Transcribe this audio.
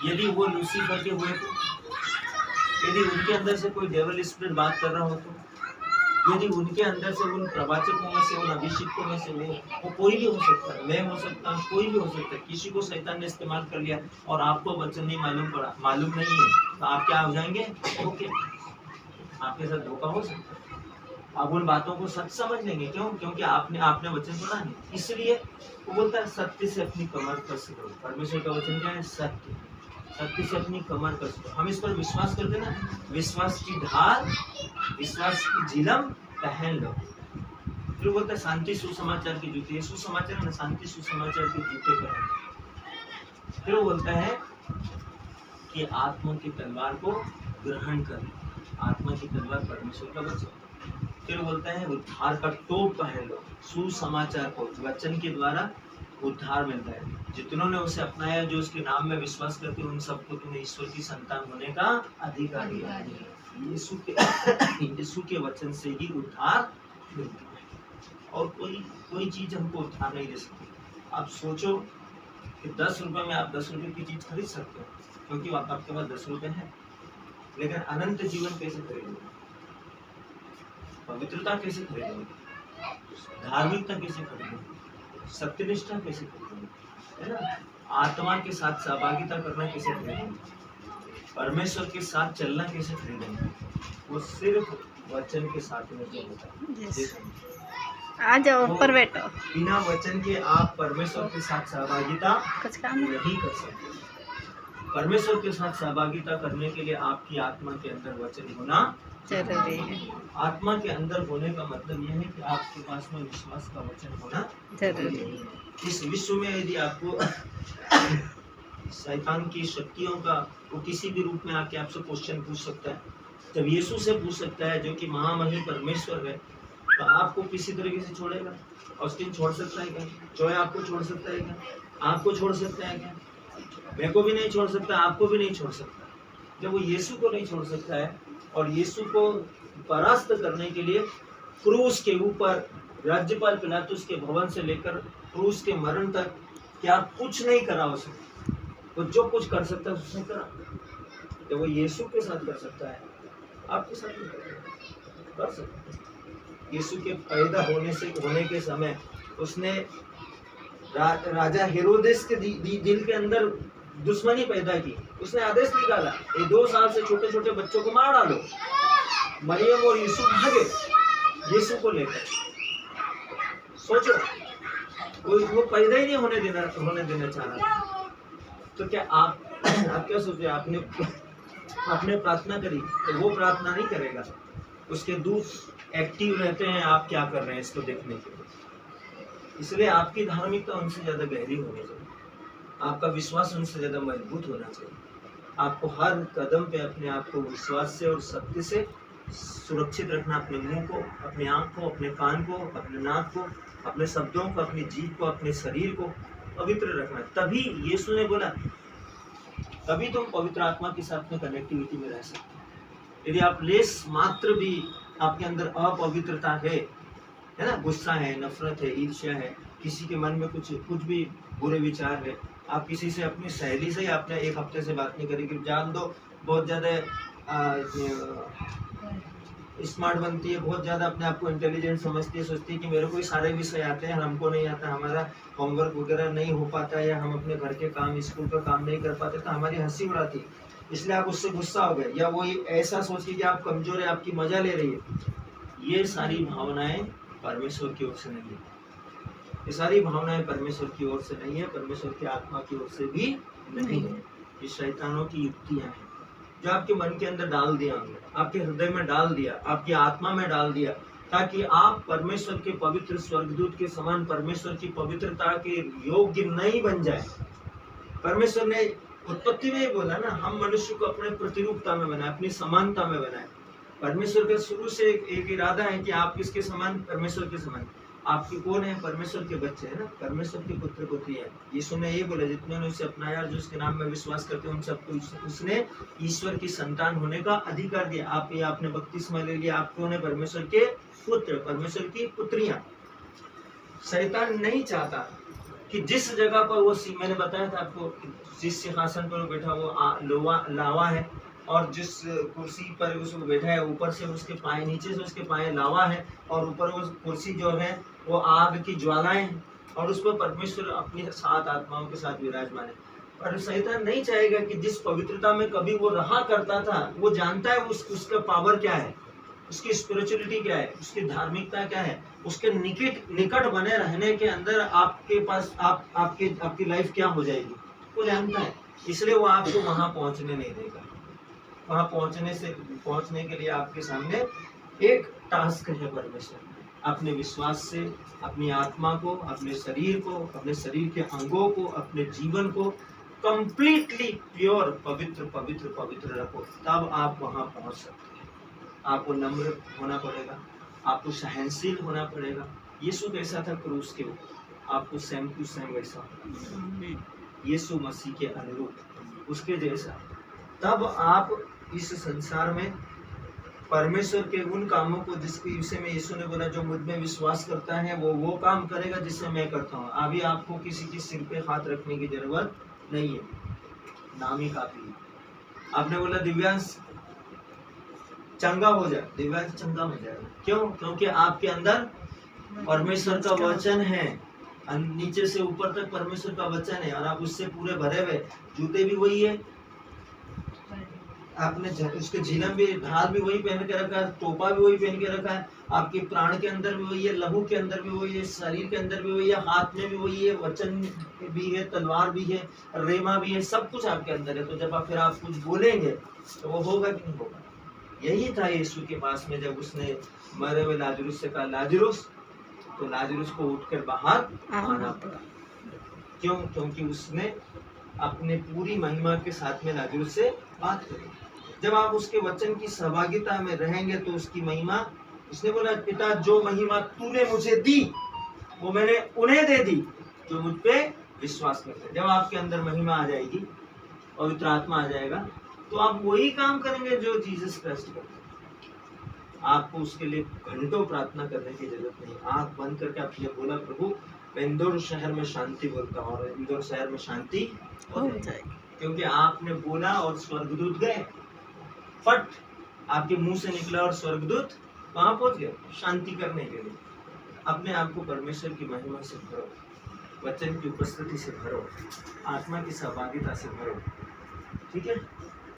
यदि वो लूसीफर के हुए तो, यदि उनके अंदर से कोई डेविल स्पिरिट बात कर रहा हो तो, यदि उनके अंदर से उन प्रवाचकों में से, उन अभिषिक्तों में से वो कोई भी हो सकता है, मैं हो सकता हूँ, कोई भी हो सकता है। किसी को शैतान ने इस्तेमाल कर लिया और आपको वचन नहीं मालूम नहीं है, तो आप क्या हो जाएंगे? ओके, आपके साथ धोखा हो सकता है। आप उन बातों को सच समझ लेंगे, क्यों? क्योंकि आपने वचन सुना नहीं। इसलिए वो बोलता है सत्य से अपनी कमर कस करो। परमेश्वर का वचन क्या है? सत्य। सत्य से अपनी कमर कस करो। हम इस पर विश्वास करते ना, विश्वास की ढाल, विश्वास की झिलम पहन लो। फिर बोलता है शांति सुसमाचार की जूते, ये सुसमाचार है ना, शांति सुसमाचार के जूते पहन। फिर वो बोलता है कि आत्मा की तलवार को ग्रहण कर। आत्मा की तलवार परमेश्वर का वचन। फिर बोलता है उद्धार का टोप पहन लो। सुसमाचार को, वचन के द्वारा उद्धार मिलता है। जितनों ने उसे अपनाया, जो उसके नाम में विश्वास करते हैं, उन सबको तुमने ईश्वर की संतान होने का अधिकार दिया। यीशु के वचन से ही उद्धार मिलता है, और कोई चीज हमको उद्धार नहीं दे सकती। आप सोचो कि 10 रुपए में आप 10 रुपए की चीज खरीद सकते हो, क्योंकि आपके पास 10 रुपए है। लेकिन अनंत जीवन कैसे खरीदोगे? पवित्रता कैसे खरीदोगे? धार्मिकता कैसे खरीदोगे? सत्यनिष्ठा कैसे खरीदोगे? है ना? आत्मा के साथ सहभागिता करना कैसे खरीदोगे? परमेश्वर के साथ चलना कैसे खरीदेंगे? वो सिर्फ वचन के साथ में जो होता है। आ जाओ ऊपर बैठो। बिना वचन के आप परमेश्वर के साथ सहभागिता नहीं कर सकते। परमेश्वर के साथ सहभागिता करने के लिए आपकी आत्मा के अंदर वचन होना जरूरी है। आत्मा के अंदर होने का मतलब यह है कि आपके पास में विश्वास का वचन होना जरूरी है। इस विश्व में यदि आपको शैतान की शक्तियों का वो किसी भी रूप में आके आपसे क्वेश्चन पूछ सकता है, जब यीशु से पूछ सकता है जो कि महामहिम परमेश्वर है, तो आपको किसी तरीके से छोड़ेगा? ऑस्टिन छोड़ सकता है क्या? जॉय आपको छोड़ सकता है क्या? आपको छोड़ सकता है क्या? मेरे को भी नहीं छोड़ सकता, आपको भी नहीं छोड़ सकता। जब वो यीशु को नहीं छोड़ सकता है, और यीशु को परास्त करने के लिए क्रूस के ऊपर राज्यपाल पिलातुस के भवन से लेकर क्रूस के मरण तक क्या कुछ नहीं करा उसे, तो जो कुछ कर सकता है उसने करा। जब वो यीशु के साथ कर सकता है, आपके साथ भी कर सकता है। यीशु के पैदा होने के समय उसने राजा हेरोदेस के दिल के अंदर दुश्मनी पैदा की। उसने आदेश निकाला, ये 2 साल से छोटे छोटे बच्चों को मार डालो। मरियम और यीशु भागे यीशु को लेकर। सोचो, वो पैदा ही नहीं होने देना चाह रहा। तो क्या आप क्या सोचे? आपने प्रार्थना करी तो वो प्रार्थना नहीं करेगा, उसके दूत एक्टिव रहते हैं आप क्या कर रहे हैं इसको देखने के लिए। इसलिए आपकी धार्मिकता उनसे ज्यादा गहरी होनी चाहिए, आपका विश्वास उनसे ज्यादा मजबूत होना चाहिए। आपको हर कदम पे अपने आप को विश्वास से और सत्य से सुरक्षित रखना। अपने मुंह को, अपनी आंख को, अपने कान को, अपने नाक को, अपने शब्दों को, अपनी जीभ को, अपने शरीर को पवित्र रखना। तभी यीशु ने बोला, तभी तुम पवित्र आत्मा के साथ में कनेक्टिविटी में रह सकते हो। यदि आप लेस मात्र भी आपके अंदर अपवित्रता है ना, गुस्सा है, नफरत है, ईर्ष्या है, किसी के मन में कुछ भी बुरे विचार है, आप किसी से अपनी सहेली से आपने 1 हफ्ते से बात नहीं करी, कि जान दो बहुत ज्यादा स्मार्ट बनती है, बहुत ज्यादा अपने आप को इंटेलिजेंट समझती है, सोचती है कि मेरे को ही सारे विषय आते हैं, हमको नहीं आता, हमारा होमवर्क वगैरह नहीं हो पाता, या हम अपने घर के काम, स्कूल का काम नहीं कर पाते, तो हमारी हंसी उड़ाती, इसलिए आप उससे गुस्सा हो गए, या वो ऐसा सोच के कि आप कमजोर है, आपकी मजा ले रही है। ये सारी भावनाएं परमेश्वर की ओर से नहीं है। ये सारी भावनाएं परमेश्वर की ओर से नहीं है, परमेश्वर की आत्मा की ओर से भी नहीं है। ये शैतानों की युक्तियां हैं जो आपके मन के अंदर डाल दिया, आपके हृदय में डाल दिया, आपकी आत्मा में डाल दिया, ताकि आप परमेश्वर के पवित्र स्वर्गदूत के समान परमेश्वर की पवित्रता के योग्य नहीं बन जाए। परमेश्वर ने उत्पत्ति में ही बोला ना, हम मनुष्य को अपने प्रतिरूपता में बनाए, अपनी समानता में बनाए। परमेश्वर का शुरू से एक इरादा है कि आप किसके समान? परमेश्वर के समान। आपके कौन है? परमेश्वर के बच्चे हैं ना, परमेश्वर के पुत्र पुत्री है। यीशु ने ये बोला, जितने ने उसे अपनाया, जो उसके नाम में विश्वास करते हैं, उन सबको उसने ईश्वर की संतान होने का अधिकार दिया। आपने बपतिस्मा ले लिया, आप कौन है? परमेश्वर के पुत्र, परमेश्वर की पुत्रियां। शैतान नहीं चाहता कि जिस जगह पर वो मैंने बताया था आपको, जिस सिंहासन पर वो बैठा वो लावा है, और जिस कुर्सी पर उसको बैठा है ऊपर से उसके पाए, नीचे से उसके पाए लावा है, और ऊपर वो कुर्सी जो है वो आग की ज्वालाएं हैं, और उस पर परमेश्वर अपनी 7 आत्माओं के साथ विराजमान है। पर शैतान नहीं चाहेगा कि जिस पवित्रता में कभी वो रहा करता था, वो जानता है उसका पावर क्या है, उसकी स्पिरिचुअलिटी क्या है, उसकी धार्मिकता क्या है, उसके निकट बने रहने के अंदर आपके पास आपकी लाइफ क्या हो जाएगी, वो जानता है। इसलिए वो आपको वहां पहुंचने नहीं देगा। वहां पहुंचने के लिए आपके सामने एक टास्क है परमेश्वर, अपने विश्वास से अपनी आत्मा को, अपने शरीर को, अपने शरीर के अंगों को, अपने जीवन को कंप्लीटली प्योर, पवित्र पवित्र पवित्र रखो, तब आप वहां पहुंच सकते हैं। आपको नम्र होना पड़ेगा, आपको सहनशील होना पड़ेगा। यीशु कैसा था क्रूस के ऊपर, आपको सेम टू सेम वैसा होना, यीशु मसीह के अनुरूप, उसके जैसा। तब आप इस संसार में परमेश्वर के उन कामों को, जिसके विषय में यीशु ने बोला, जो मुझ में विश्वास करता है वो काम करेगा जिससे मैं करता हूँ। अभी आपको किसी के सिर पे हाथ रखने की जरूरत नहीं है, नाम ही काफी है। आपने बोला दिव्यांश चंगा हो जाए, दिव्यांश चंगा हो जाएगा। क्यों? क्योंकि आपके अंदर परमेश्वर का वचन है, नीचे से ऊपर तक परमेश्वर का वचन है, और आप उससे पूरे भरे हुए। जूते भी वही है, आपने उसके झिलम भी, ढाल भी वही पहन के रखा है, टोपा भी वही पहन के रखा है, आपके प्राण के अंदर भी वही है, लहू के अंदर भी वही है, शरीर के अंदर भी वही है, हाथ में भी वही है, वचन भी है, तलवार भी है, रेमा भी है, सब कुछ आपके अंदर है। तो जब फिर आप कुछ बोलेंगे तो वो होगा कि नहीं होगा? यही था यीशु के पास में, जब उसने मरे हुए लाजरुस से कहा लाजरुस, तो लाजरुस को उठकर बाहर आना पड़ा। क्यों? क्योंकि उसने अपने पूरी महिमा के साथ में लाजरुस से बात करी। जब आप उसके वचन की सहभागिता में रहेंगे तो उसकी महिमा, उसने बोला पिता जो महिमा तूने मुझे दी वो मैंने उन्हें दे दी जो मुझ पे विश्वास करते हैं। जब आपके अंदर महिमा आ जाएगी, पवित्र आत्मा आ जाएगा, तो आप वही काम करेंगे जो जीसस क्राइस्ट करते हैं। आपको उसके लिए घंटों प्रार्थना करने की जरूरत नहीं। आंख बंद करके आपने बोला प्रभु मैं इंदौर शहर में शांति बोलता हूँ, और इंदौर शहर में शांति हो जाएगी। क्योंकि आपने बोला और स्वर्गदूत गए, फट आपके मुंह से निकला और स्वर्गदूत वहां पहुंच गए शांति करने के लिए। अपने आप को परमेश्वर की महिमा से भरो, वचन की उपस्थिति से भरो, आत्मा की सहभागिता से भरो। ठीक है।